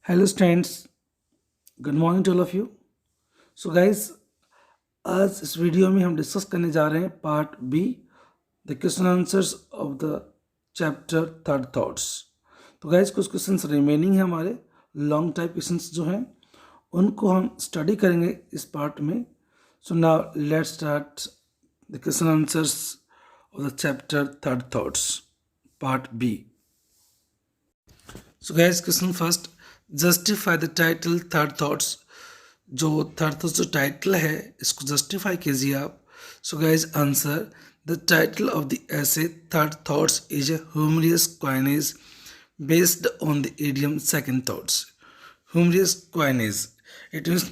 Hello students, good morning to all of you. So guys, आज इस video में हम डिस्कस करने जा रहे हैं part B, the question answers of the chapter third thoughts. तो गाइस, कुछ क्वेश्चंस रिमेनिंग है हमारे, लॉन्ग टाइप क्वेश्चंस जो हैं उनको हम स्टडी करेंगे इस पार्ट में। So now let's start the question answers of the chapter third thoughts part B. So guys, question first, justify the title third thoughts. जो थर्ड थॉट्स जो टाइटल है इसको जस्टिफाई कीजिए आप। So guys, answer, the title of the essay third thoughts is a humorous coinage based on the idiom second thoughts. Humorous coinage it means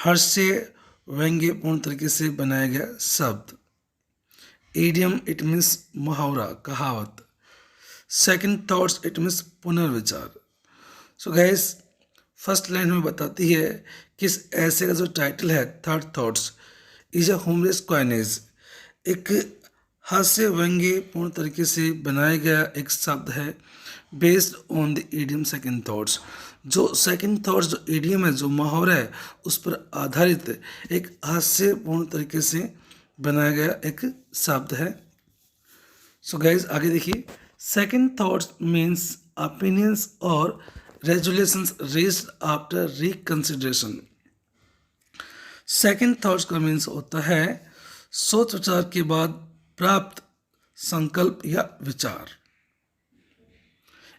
हास्य व्यंग्यपूर्ण तरीके से बनाया गया शब्द। इडियम इट मीन्स मुहावरा, कहावत। सेकंड थॉट्स इट मीन्स पुनर्विचार। सो गाइस, फर्स्ट लाइन में बताती है कि इस ऐसे का जो टाइटल है third thoughts is a humorous coinage, एक हास्य व्यंग्यपूर्ण तरीके से बनाया गया एक शब्द है based on the idiom second thoughts. जो सेकंड थॉट्स जो इडियम है, जो मुहावरा है, उस पर आधारित एक हास्यपूर्ण तरीके से बनाया गया एक शब्द है। सो गाइज, आगे देखिए, सेकंड थॉट्स मीन्स opinions और resolutions raised after reconsideration। Second thoughts का मीन्स होता है सोच विचार के बाद प्राप्त संकल्प या विचार।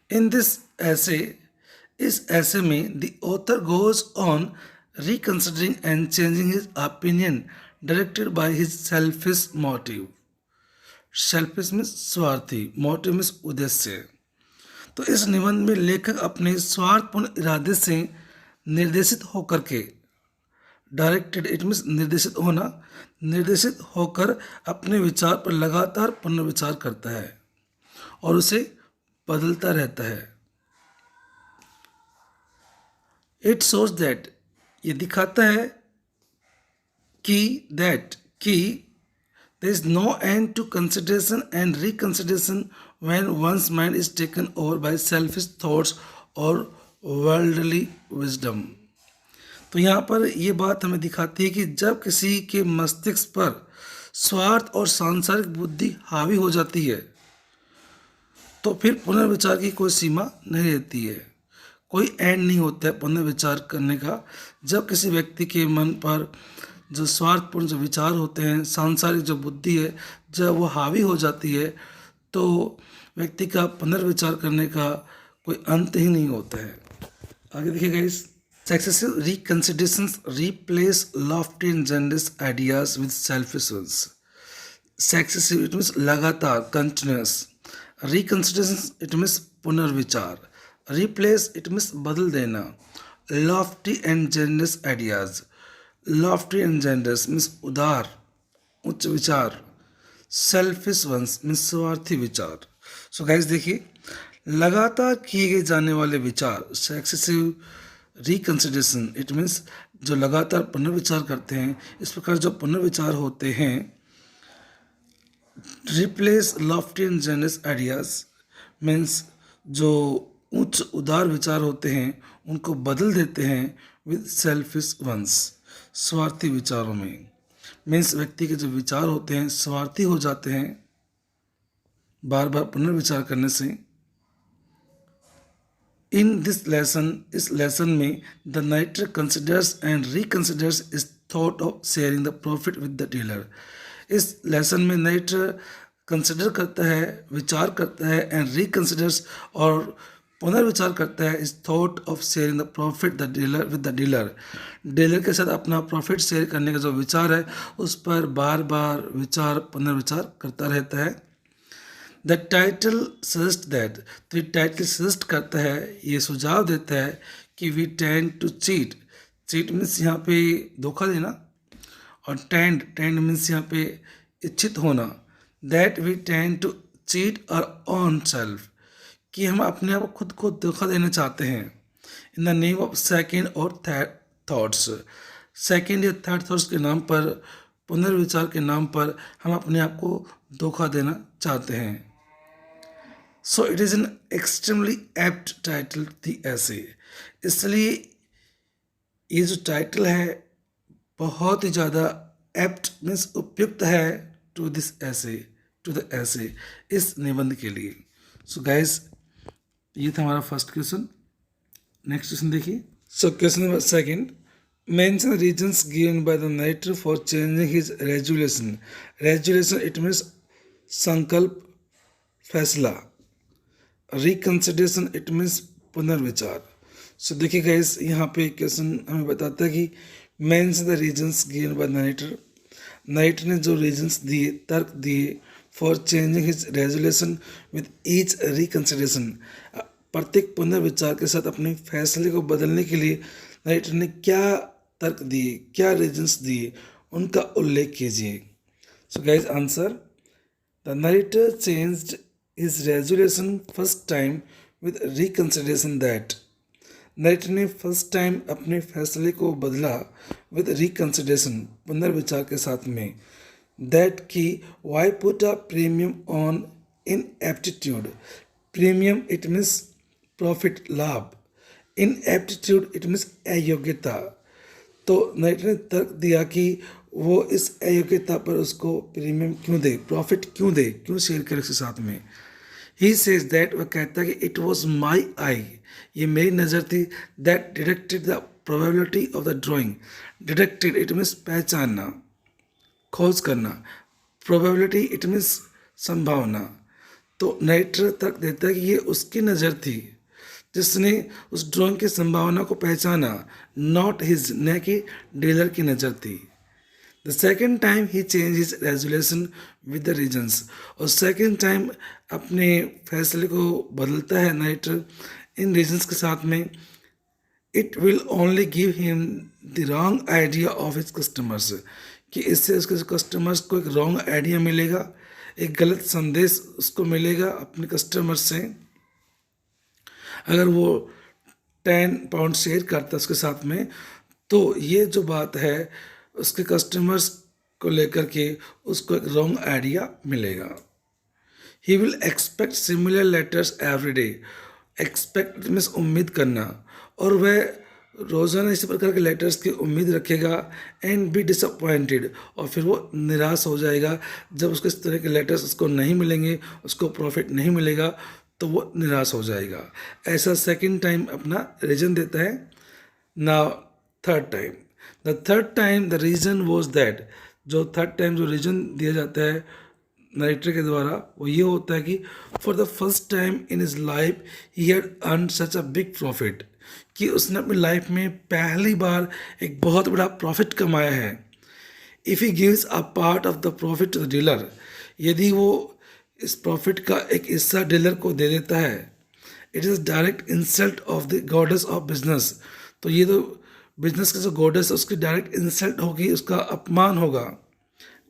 इन दिस ऐसे, इस ऐसे में the author goes on reconsidering and changing his opinion directed by his selfish motive. Selfish means स्वार्थी, मोटिव मीन्स उद्देश्य। तो इस निबंध में लेखक अपने स्वार्थपूर्ण इरादे से निर्देशित होकर के, डायरेक्टेड इट मीन्स निर्देशित होना, निर्देशित होकर अपने विचार पर लगातार पुनर्विचार करता है और उसे बदलता रहता है। इट शोज दैट, ये दिखाता है कि दैट कि there is no end to consideration and reconsideration when one's mind is taken over by selfish thoughts or worldly wisdom। तो यहाँ पर ये बात हमें दिखाती है कि जब किसी के मस्तिष्क पर स्वार्थ और सांसारिक बुद्धि हावी हो जाती है तो फिर पुनर्विचार की कोई सीमा नहीं रहती है, कोई एंड नहीं होता है पुनर्विचार करने का। जब किसी व्यक्ति के मन पर जो स्वार्थपूर्ण जो विचार होते हैं, सांसारिक जो बुद्धि है, जब वो हावी हो जाती है तो व्यक्ति का पुनर्विचार करने का कोई अंत ही नहीं होता है। आगे देखिए guys, successive reconsiderations replace lofty and generous ideas with selfish ones. Successive it means लगातार, कंटिन्यूस। रिकंसिडरेशंस इट मीन्स पुनर्विचार। रिप्लेस इट मीन्स बदल देना। Lofty and generous ideas, lofty and generous means उदार, उच्च विचार। सेल्फिश वंस मीन्स स्वार्थी विचार। So guys देखिए, लगातार किए गए जाने वाले विचार, सक्सेसिव रिकंसिडरेशन इट मीन्स जो लगातार पुनर्विचार करते हैं, इस प्रकार जो पुनर्विचार होते हैं। Replace lofty and generous ideas means जो उच्च उदार विचार होते हैं उनको बदल देते हैं विद सेल्फिश वंस, स्वार्थी विचारों में। मीन्स व्यक्ति के जो विचार होते हैं स्वार्थी हो जाते हैं बार बार पुनर्विचार करने से। इन दिस लेसन, इस लेसन में the narrator considers and reconsiders his thought of sharing the profit with the dealer. इस लेसन में नाइटर कंसिडर करता है, विचार करता है, एंड रिकंसिडर्स और पुनर्विचार करता है इस thought of sharing the profit the dealer with the dealer. Dealer के साथ अपना प्रॉफिट शेयर करने का जो विचार है उस पर बार बार विचार पुनर्विचार करता रहता है। द टाइटल सजेस्ट दैट, तो ये टाइटल सजेस्ट करता है, ये सुझाव देता है कि we tend to cheat. Cheat means यहाँ पे धोखा देना, और टेंड, टेंड मीन्स यहाँ पे इच्छित होना। That we tend to cheat our own self, कि हम अपने आप खुद को धोखा देना चाहते हैं in the name of second और थर्ड थॉट्स। सेकंड या थर्ड थॉट्स के नाम पर, पुनर्विचार के नाम पर हम अपने आप को धोखा देना चाहते हैं। So it is an extremely apt title the ऐसे, इसलिए ये जो टाइटल है बहुत ही ज़्यादा एप्ट मीन्स उपयुक्त है टू दिस ऐसे, टू द ऐसे, इस निबंध के लिए। सो गाइस, ये था हमारा फर्स्ट क्वेश्चन। नेक्स्ट क्वेश्चन देखिए। So question number second, mention reasons given by the narrator for changing his resolution. Resolution it means संकल्प, फैसला। रिकंसिडरेशन इट मीन्स पुनर्विचार। सो देखिए गाइस, यहाँ पे क्वेश्चन हमें बताता है कि mention the reasons given by the narrator. Narrator ने जो रीजंस दिए, तर्क दिए for changing his resolution with each reconsideration, प्रत्येक पुनर्विचार के साथ अपने फैसले को बदलने के लिए नाइटर ने क्या तर्क दिए, क्या रीजंस दिए, उनका उल्लेख कीजिए। So guys, answer, the narrator changed his resolution first time with reconsideration that। Narrator ने फर्स्ट टाइम अपने फैसले को बदला विद रिकंसिडरेशन, पुनर्विचार के साथ में। दैट की वाई put a premium on ineptitude. Premium it means profit, लाभ। इन एप्टीट्यूड इट मीन्स अयोग्यता। तो नाइटर ने तर्क दिया कि वो इस अयोग्यता पर उसको प्रीमियम क्यों दे, प्रॉफिट क्यों दे, क्यों शेयर करे उसके साथ में। ही सेज दैट, वह कहता है कि इट वॉज माई आई, ये मेरी नज़र थी, that detected the probability of the drawing. Detected it means पहचानना, खोज करना। प्रोबेबिलिटी इट मीन्स संभावना। तो नाइटर तर्क देता है कि ये उसकी नज़र थी जिसने उस ड्राइंग की संभावना को पहचाना, नॉट हिज, न कि डीलर की नज़र थी। The second time he change his resolution with the reasons. और सेकेंड टाइम अपने फैसले को बदलता है नाइटर इन रीजन्स के साथ में। It will only give him the wrong idea of his customers, कि इससे उसके कस्टमर्स को एक रॉन्ग आइडिया मिलेगा, एक गलत संदेश उसको मिलेगा अपने कस्टमर से। अगर वो 10 पाउंड शेयर करता है उसके साथ में, तो ये जो बात है उसके कस्टमर्स को लेकर के उसको एक रॉन्ग आइडिया मिलेगा। He will expect similar letters every day. Expect means उम्मीद करना, और वह रोज़ाना इसी प्रकार के लेटर्स की उम्मीद रखेगा। एंड बी डिसअपॉइंटेड, और फिर वो निराश हो जाएगा जब उसको इस तरह के लेटर्स उसको नहीं मिलेंगे, उसको प्रॉफिट नहीं मिलेगा, तो वो निराश हो जाएगा। ऐसा सेकंड टाइम अपना रीजन देता है। Now third time, the third time the reason was that. जो थर्ड टाइम जो रीजन दिया जाता है नाइटर के द्वारा, वो ये होता है कि for the first time in his life he had earn such a big profit, कि उसने अपनी लाइफ में पहली बार एक बहुत बड़ा प्रॉफिट कमाया है। If he gives a part of the profit to the dealer, यदि वो इस प्रॉफिट का एक हिस्सा डीलर को दे देता है, it is direct insult of the goddess of business. तो ये तो बिजनेस का जो गॉडेस है उसकी डायरेक्ट इंसल्ट होगी, उसका अपमान होगा,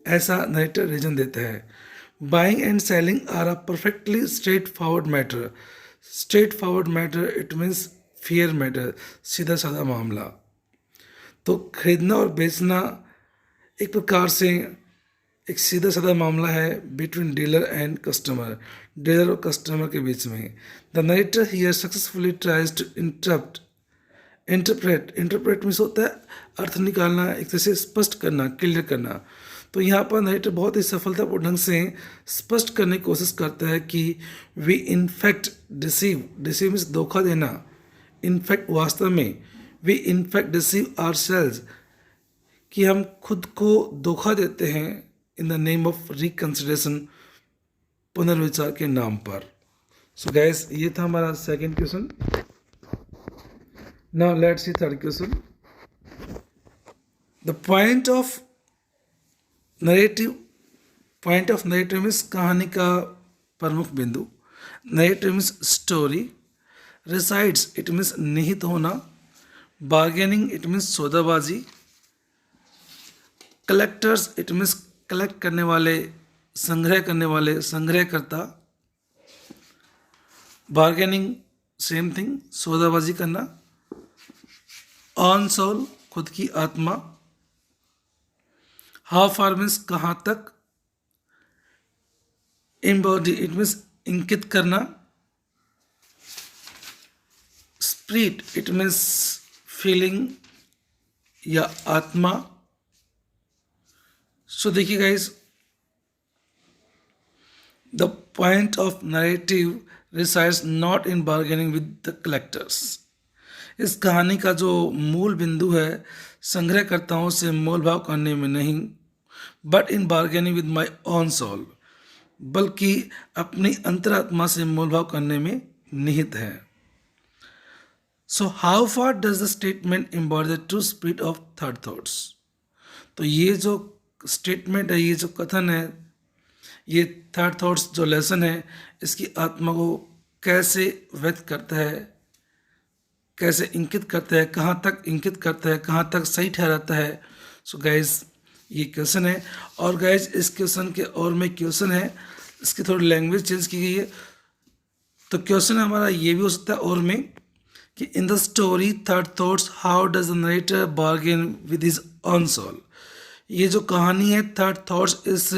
ऐसा नाइटर रीजन देता है। Buying and selling are a perfectly straightforward matter. Straightforward matter it means fair matter, सीधा साधा मामला। तो खरीदना और बेचना एक प्रकार से एक सीधा साधा मामला है between dealer and customer, dealer और कस्टमर के बीच में। The narrator here successfully tries to interpret means होता है अर्थ निकालना, एक तरह से स्पष्ट करना, क्लियर करना। तो यहाँ पर नाइटर बहुत ही सफलतापूर्ण ढंग से स्पष्ट करने की कोशिश करता है कि वी इनफैक्ट डिसीव मीन्स धोखा देना, इनफैक्ट वास्तव में, we in fact deceive ourselves, कि हम खुद को धोखा देते हैं in the name of reconsideration, पुनर्विचार के नाम पर। सो गैस, ये था हमारा second question. Now let's see third question. The point of narrative means कहानी का प्रमुख बिंदु। Narrative means story. Resides it means निहित होना। बार्गेनिंग इट मीन्स सौदाबाजी। कलेक्टर्स इट मीन्स कलेक्ट करने वाले, संग्रह करने वाले, संग्रहकर्ता। बार्गेनिंग सेम थिंग, सौदाबाजी करना। ऑन सोल खुद की आत्मा। हाउ फार मीन्स कहाँ तक। इम्बॉडी इट मीन्स इंकित करना, स्पिरिट इट मीन्स फीलिंग या आत्मा. सो देखिए guys, the point of narrative resides not in bargaining with the collectors. इस कहानी का जो मूल बिंदु है संग्रहकर्ताओं से मोल भाव करने में नहीं, but in bargaining with my own soul, बल्कि अपनी अंतरात्मा से मोल भाव करने में निहित है. So how far does the statement embody the true spirit of third thoughts. तो ये जो स्टेटमेंट है, ये जो कथन है, ये थर्ड थॉट्स जो लेसन है, इसकी आत्मा को कैसे व्यक्त करता है, कैसे इंकित करता है, कहाँ तक इंकित करता है, कहाँ तक सही ठहराता है. सो गाइज ये क्वेश्चन है. और गाइज इस क्वेश्चन के और में क्वेश्चन है, इसकी थोड़ी लैंग्वेज चेंज की गई है. तो क्वेश्चन हमारा ये भी हो सकता है और में कि in the story third thoughts how does the narrator bargain with his own soul. ये जो कहानी है थर्ड थॉट्स, इस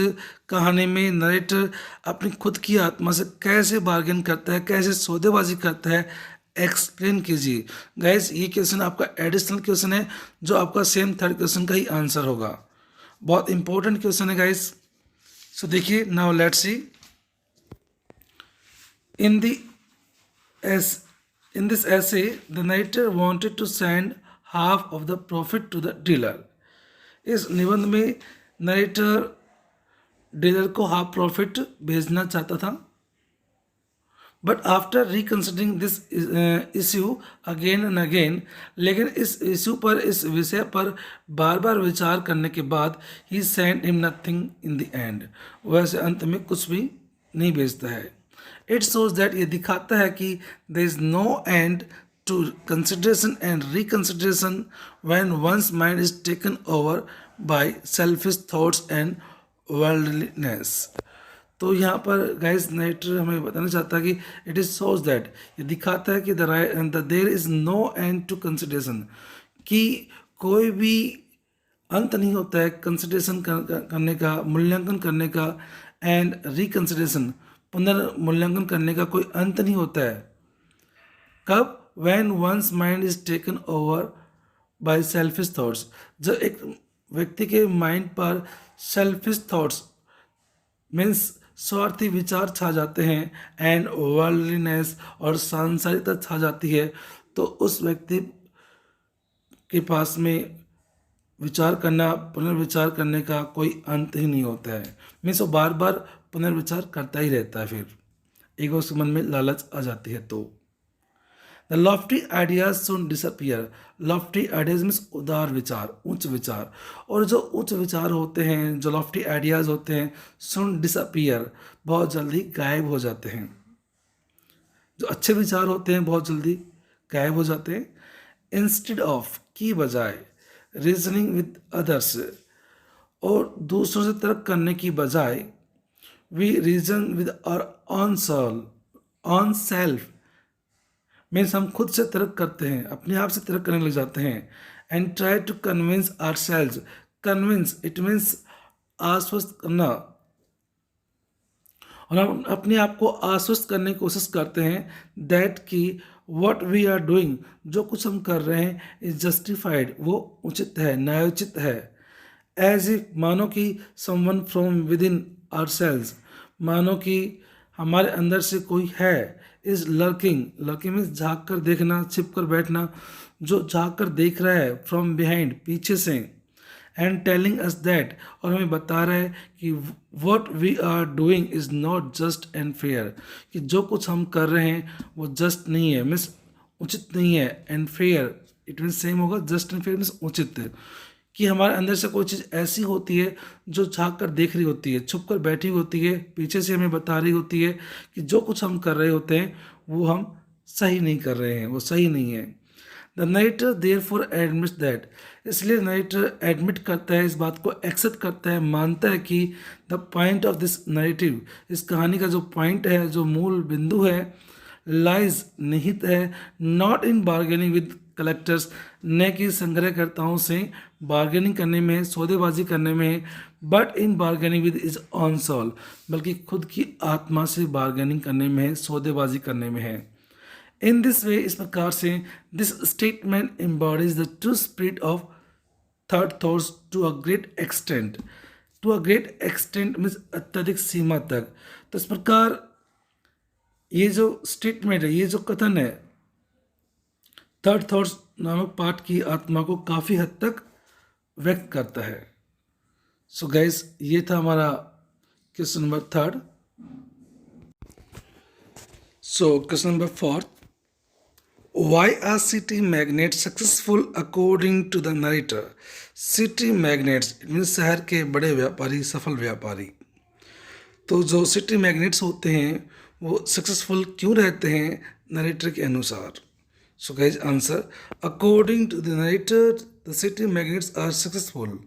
कहानी में नरेटर अपनी खुद की आत्मा से कैसे बार्गेन करता है, कैसे सौदेबाजी करता है, एक्सप्लेन कीजिए. गाइस ये क्वेश्चन आपका एडिशनल क्वेश्चन है जो आपका सेम थर्ड क्वेश्चन का ही आंसर होगा. बहुत इंपॉर्टेंट क्वेश्चन है गाइस. सो देखिए, now let's C. In this essay, the narrator wanted to send half of the profit to the dealer. इस निबंध में नरेटर डीलर को हाफ प्रॉफिट भेजना चाहता था. But after reconsidering this issue again and again, लेकिन इस इशू पर, इस विषय पर बार बार विचार करने के बाद ही send him nothing in the end. वैसे अंत में कुछ भी नहीं भेजता है. इट शोज दैट, ये दिखाता है कि there is no end to consideration and reconsideration when once mind is taken over by selfish thoughts and worldliness. तो यहाँ पर गाइस नरेटर हमें बताना चाहता है कि इट इज शोज दैट, ये दिखाता है कि there is no end to consideration, कि कोई भी अंत नहीं होता है कंसिडरेशन करने का, मूल्यांकन करने का, एंड रिकंसिडरेशन पुनर्मूल्यांकन करने का कोई अंत नहीं होता है. कब? When once mind is taken over by selfish thoughts, जब एक व्यक्ति के माइंड पर सेल्फिश थॉट्स मीन्स स्वार्थी विचार छा जाते हैं, एंड वर्ल्डलीनेस और सांसारिकता छा जाती है, तो उस व्यक्ति के पास में विचार करना, पुनर्विचार करने का कोई अंत ही नहीं होता है. मीन्स वो बार बार पुनर्विचार करता ही रहता है. फिर एक उसके मन में लालच आ जाती है. तो the Lofty ideas soon disappear. Lofty ideas means उदार विचार, उच्च विचार. और जो उच्च विचार होते हैं, जो लॉफ्टी आइडियाज होते हैं, सुन डिसअपियर, बहुत जल्दी गायब हो जाते हैं. जो अच्छे विचार होते हैं बहुत जल्दी गायब हो जाते हैं. इंस्टेड ऑफ, की बजाय, रीजनिंग विद अदर्स, और दूसरों से तर्क करने की बजाय, we reason with our own self means हम खुद से तर्क करते हैं, अपने आप से तर्क करने लग जाते हैं. And try to convince ourselves. Convince it means आश्वस्त करना, और हम अपने आप को आश्वस्त करने की कोशिश करते हैं दैट कि व्हाट वी आर डूइंग, जो कुछ हम कर रहे हैं, इज जस्टिफाइड, वो उचित है, न्यायोचित है. एज इफ, मानो कि someone from within ourselves, मानो कि हमारे अंदर से कोई है. इज लर्किंग, लर्किंग मीन्स झाँक कर देखना, छिप कर बैठना, जो झाँक कर देख रहा है, फ्रॉम बिहाइंड, पीछे से. एंड टेलिंग अस दैट, और हमें बता रहा है कि what we are doing is not just and fair, कि जो कुछ हम कर रहे हैं वो जस्ट नहीं है, मीन्स उचित नहीं है. And fair it means same होगा, जस्ट एंड फेयर मीन्स उचित, कि हमारे अंदर से कोई चीज़ ऐसी होती है जो झाँक कर देख रही होती है, छुप कर बैठी होती है, पीछे से हमें बता रही होती है कि जो कुछ हम कर रहे होते हैं वो हम सही नहीं कर रहे हैं, वो सही नहीं है. The narrator therefore admits that, इसलिए नरेटर एडमिट करता है, इस बात को एक्सेप्ट करता है, मानता है कि the point of this narrative, इस कहानी का जो पॉइंट है, जो मूल बिंदु है, लाइज निहित है, not in bargaining with collectors, न कि संग्रहकर्ताओं से बार्गेनिंग करने में, सौदेबाजी करने में, but in bargaining with his own soul, बल्कि खुद की आत्मा से बार्गेनिंग करने में है, सौदेबाजी करने में है. इन दिस वे, इस प्रकार से this statement embodies the true spirit of third thoughts to a great extent. To a great extent means अत्यधिक सीमा तक। तो इस प्रकार ये जो स्टेटमेंट है, ये जो कथन है, थर्ड थॉट्स नामक पाठ की आत्मा को काफ़ी हद तक व्यक्त करता है। सो गाइस, ये था हमारा question number third. So question number fourth, why are city magnates successful according to the narrator? City magnates it means शहर के बड़े व्यापारी, सफल व्यापारी। तो जो सिटी मैग्नेट्स होते हैं वो सक्सेसफुल क्यों रहते हैं नरेटर के अनुसार? So guys, answer, according to the narrator the city magnates are successful.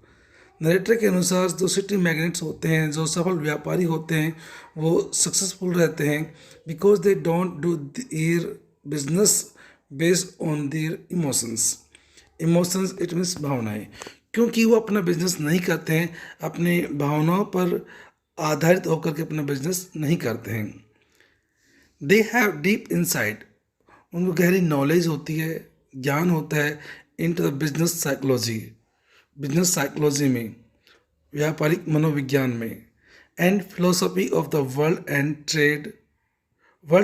Narrator के अनुसार जो सिटी मैग्नेट्स होते हैं, जो सफल व्यापारी होते हैं, वो सक्सेसफुल रहते हैं because they don't do their business based on their emotions. Emotions it means भावनाएं। क्योंकि वो अपना बिजनेस नहीं करते हैं, अपने भावनाओं पर आधारित होकर के अपना बिजनेस नहीं करते हैं। दे हैव डीप इंसाइट, उनको गहरी नॉलेज होती है, ज्ञान होता है इन टू द बिजनेस साइकोलॉजी में, व्यापारिक मनोविज्ञान में, and philosophy of the world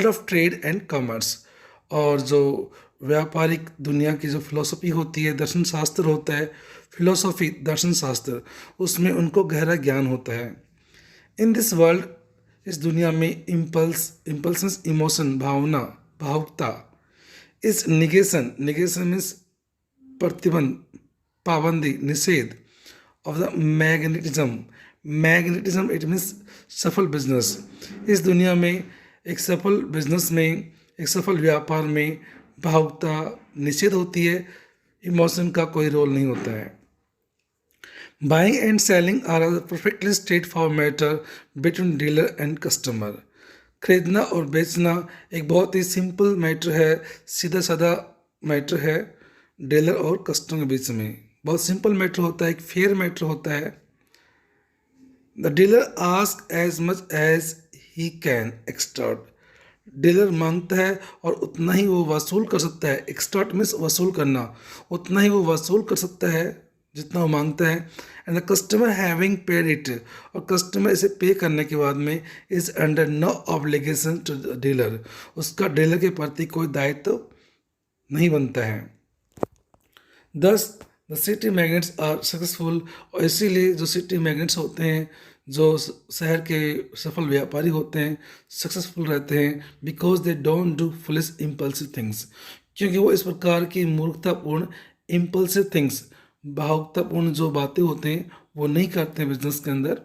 of trade and commerce. और जो व्यापारिक दुनिया की जो फिलोसफी होती है, दर्शन शास्त्र होता है, फिलोसफी दर्शन शास्त्र, उसमें उनको गहरा ज्ञान होता है। इन दिस वर्ल्ड, इस दुनिया में इम्पल्स इमोशन, भावना, भावुकता, इस निगेशन मीन्स प्रतिबंध, पाबंदी, निषेध, of the magnetism it means सफल बिजनेस। इस दुनिया में एक सफल बिजनेस में, एक सफल व्यापार में भावुकता निषेध होती है, इमोशन का कोई रोल नहीं होता है। Buying and selling are a perfectly straightforward matter between dealer and customer. खरीदना और बेचना एक बहुत ही सिंपल मैटर है, सीधा साधा मैटर है डीलर और कस्टमर के बीच में। बहुत सिंपल मैटर होता है, एक फेयर मैटर होता है। The dealer ask as much as he can extort. Dealer मांगता है और उतना ही वो वसूल कर सकता है। एक्सटॉर्ट मीन्स वसूल करना, उतना ही वो वसूल कर सकता है जितना वो मांगता है। And the customer having paid it, और कस्टमर इसे पे करने के बाद में is under no obligation to the dealer, उसका डीलर के प्रति कोई दायित्व नहीं बनता है। Thus the city magnates are successful, और इसीलिए जो सिटी मैग्नेट्स होते हैं, जो शहर के सफल व्यापारी होते हैं, सक्सेसफुल रहते हैं because they don't do foolish impulsive things, क्योंकि वो इस प्रकार की मूर्खतापूर्ण इम्पल्सिव थिंग्स, भावुकतापूर्ण जो बातें होते हैं वो नहीं करते हैं बिजनेस के अंदर।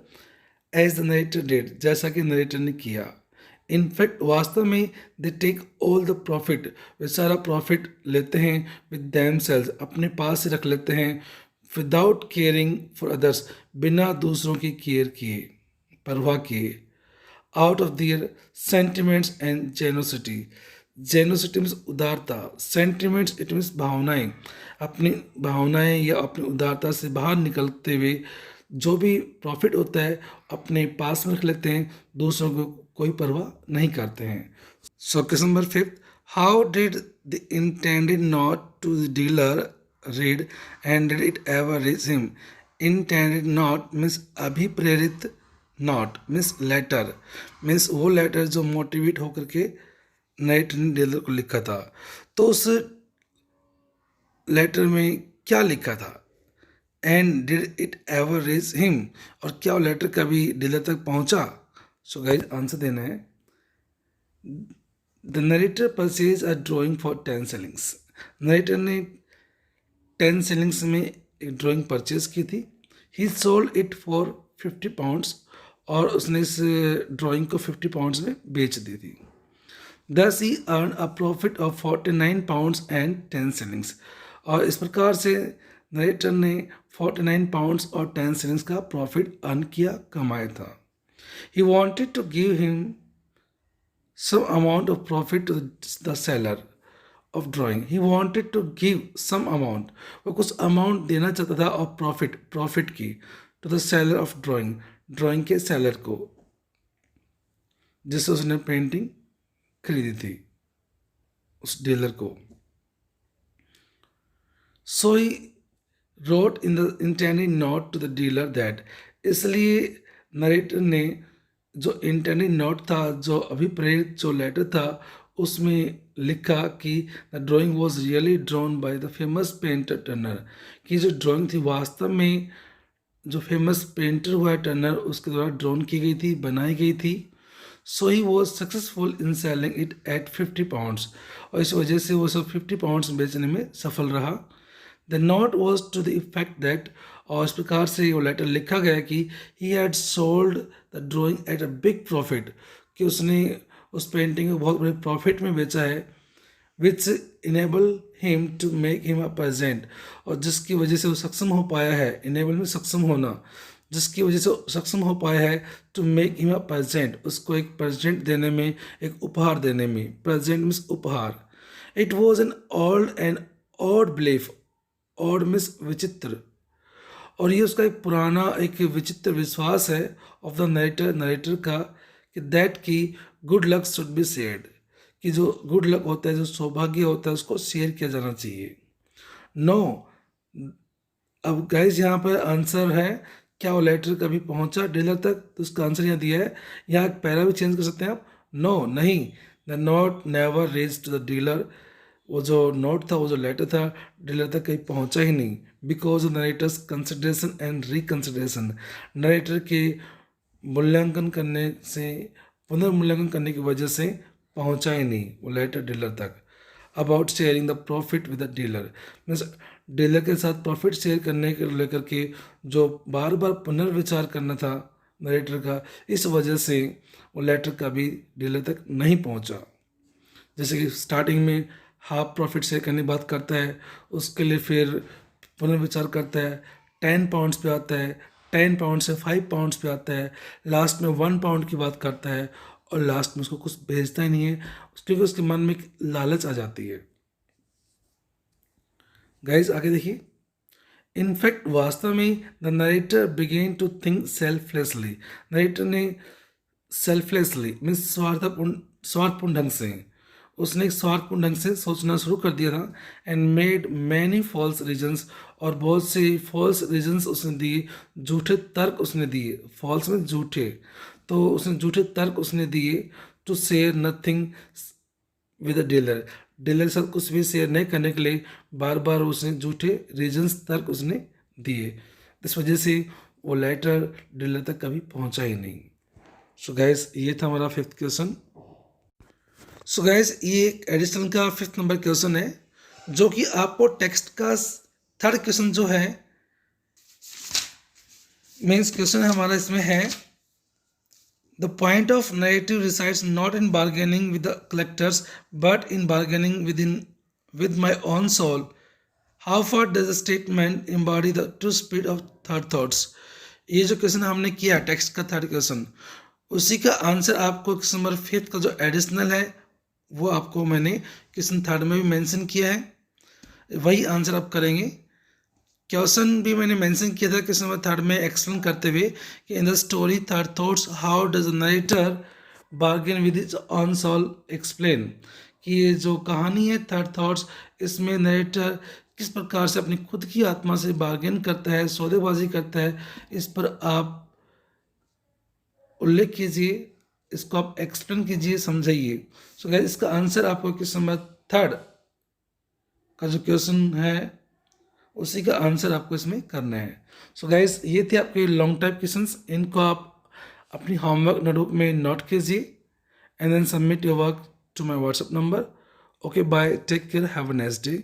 एज द नरेटर डेड, जैसा कि नरेटर ने किया। इनफैक्ट वास्तव में they take all the profit, वे सारा प्रॉफिट लेते हैं विद दैम सेल्स, अपने पास ही रख लेते हैं, विदाउट केयरिंग फॉर अदर्स, बिना दूसरों की केयर किए, परवाह किए। Out of their sentiments and generosity, generosity means उदारता, सेंटिमेंट्स इट मीन्स भावनाएं, अपनी भावनाएं या अपनी उदारता से बाहर निकलते हुए जो भी प्रॉफिट होता है अपने पास में रख लेते हैं, दूसरों को कोई परवाह नहीं करते हैं। So question number fifth, how did the intended note to the dealer read and did it ever reach him? Intended note means अभिप्रेरित, नॉट मीन्स लेटर, मीन्स वो लेटर जो मोटिवेट होकर के नाइट ने डीलर को लिखा था। तो उस लेटर में क्या लिखा था? And did it ever reach him, और क्या वो लेटर कभी डीलर तक पहुंचा? सो गाइस, आंसर देना है। The narrator purchase a drawing for 10 shillings. Narrator ने 10 शिलिंग्स में एक ड्राइंग परचेज की थी। He sold it for 50 pounds, और उसने इस ड्राइंग को 50 पाउंड्स में बेच दी थी। दस he earn a profit of 49 pounds and 10 shillings, और इस प्रकार से नरेटर ने 49 पाउंड्स और 10 शिलिंग्स का प्रॉफिट अर्न किया, कमाया था। He wanted to give him some amount of profit to the seller of drawing. He wanted to give some amount, वो कुछ अमाउंट देना चाहता था और प्रॉफिट की, to the seller of drawing के सेलर को जिससे उसने पेंटिंग खरीदी थी। उस डीलर को. So he wrote in the intended note to the dealer that, इसलिए नरेटर ने जो इंटरनल नोट था, जो अभिप्रेत जो लेटर था, उसमें लिखा कि the drawing was really drawn by the famous painter Turner, कि जो ड्राइंग थी वास्तव में जो फेमस पेंटर हुआ है टर्नर, उसके द्वारा ड्रॉन की गई थी, बनाई गई थी. So he was successful in selling it at 50 pounds, और इस वजह से वो सब 50 पाउंड्स बेचने में सफल रहा. The note was to the effect that, और इस प्रकार से वो लेटर लिखा गया कि he had sold the drawing at a big profit, कि उसने उस पेंटिंग को बहुत बड़े प्रॉफिट में बेचा है, which enable him to make him a present, और जिसकी वजह से वो सक्षम हो पाया है, इनेबल में सक्षम होना, जिसकी वजह से वो सक्षम हो पाया है to make him a present, उसको एक प्रेजेंट देने में, एक उपहार देने में. प्रेजेंट मीन्स उपहार. It was an old and odd belief, odd means विचित्र, और ये उसका एक पुराना एक विचित्र विश्वास है ऑफ द नरेटर का, कि दैट की good luck should be shared, कि जो गुड लक होता है, जो सौभाग्य होता है, उसको शेयर किया जाना चाहिए. नो. अब गाइस यहाँ पर आंसर है, क्या वो लेटर कभी पहुँचा डीलर तक, तो उसका आंसर यहाँ दिया है. यहाँ एक पैरा भी चेंज कर सकते हैं आप. नो, नहीं. The note never reach to the dealer, वो जो नोट था, वो जो लेटर था, डीलर तक कहीं पहुंचा ही नहीं. Because narrator's consideration and reconsideration, narrator के मूल्यांकन करने से, पुनर्मूल्यांकन करने की वजह से पहुंचा ही नहीं वो लेटर डीलर तक. About sharing the profit with the dealer, means dealer के साथ प्रॉफिट शेयर करने के लेकर के जो बार बार पुनर्विचार करना था नरेटर का, इस वजह से वो लेटर कभी डीलर तक नहीं पहुंचा. जैसे कि स्टार्टिंग में हाफ प्रॉफिट शेयर करने की बात करता है, उसके लिए फिर पुनर्विचार करता है, 10 पाउंड्स पे आता है, 10 पाउंड से 5 पाउंड्स पे आता है, लास्ट में 1 पाउंड की बात करता है, और लास्ट में उसको कुछ भेजता ही नहीं है, क्योंकि उसके मन में एक लालच आ जाती है. गाइज आगे देखिए. इनफैक्ट वास्तव में the narrator began to think selflessly, narrator ने सेल्फलेसली मीन्स स्वार्थपूर्ण ढंग से, उसने एक स्वार्थपूर्ण ढंग से सोचना शुरू कर दिया था. And made many false reasons, और बहुत से फॉल्स रीजन्स उसने दिए, झूठे तर्क उसने दिए. फॉल्स में झूठे, तो उसने झूठे तर्क उसने दिए to share nothing with the dealer, dealer के साथ कुछ भी शेयर नहीं करने के लिए बार बार उसने झूठे रीजन्स तर्क उसने दिए. इस वजह से वो लेटर डीलर तक कभी पहुंचा ही नहीं. सो गाइस ये था हमारा 5th क्वेश्चन. सो गाइस ये एडिशन का 5th नंबर क्वेश्चन है, जो कि आपको टेक्स्ट का 3rd क्वेश्चन जो है, मेंस क्वेश्चन हमारा इसमें है, the point of narrative resides not in bargaining with the collectors but in bargaining with my own soul. How far does the statement embody the true spirit of third thoughts. ये जो question हमने किया text का 3rd question, उसी का answer आपको question number 5th का जो एडिशनल है, वो आपको मैंने क्वेश्चन 3rd में भी मेंशन किया है, वही आंसर आप करेंगे. क्वेश्चन भी मैंने मेंशन किया था क्वेश्चन नंबर 3rd में एक्सप्लेन करते हुए कि in the story third thoughts how does the narrator bargain with his own soul explain, कि ये जो कहानी है 3rd थॉट्स, इसमें नरेटर किस प्रकार से अपनी खुद की आत्मा से बार्गेन करता है, सौदेबाजी करता है, इस पर आप उल्लेख कीजिए, इसको आप एक्सप्लेन कीजिए, समझाइए. सो गाइस इसका आंसर आपको क्वेश्चन नंबर 3rd का जो क्वेश्चन है, उसी का आंसर आपको इसमें करना है. सो गाइस ये थे आपके लॉन्ग टाइप क्वेश्चंस, इनको आप अपनी होमवर्क नोटबुक में नोट कीजिए and then submit your work to my WhatsApp number. Okay bye, take care, have a nice day.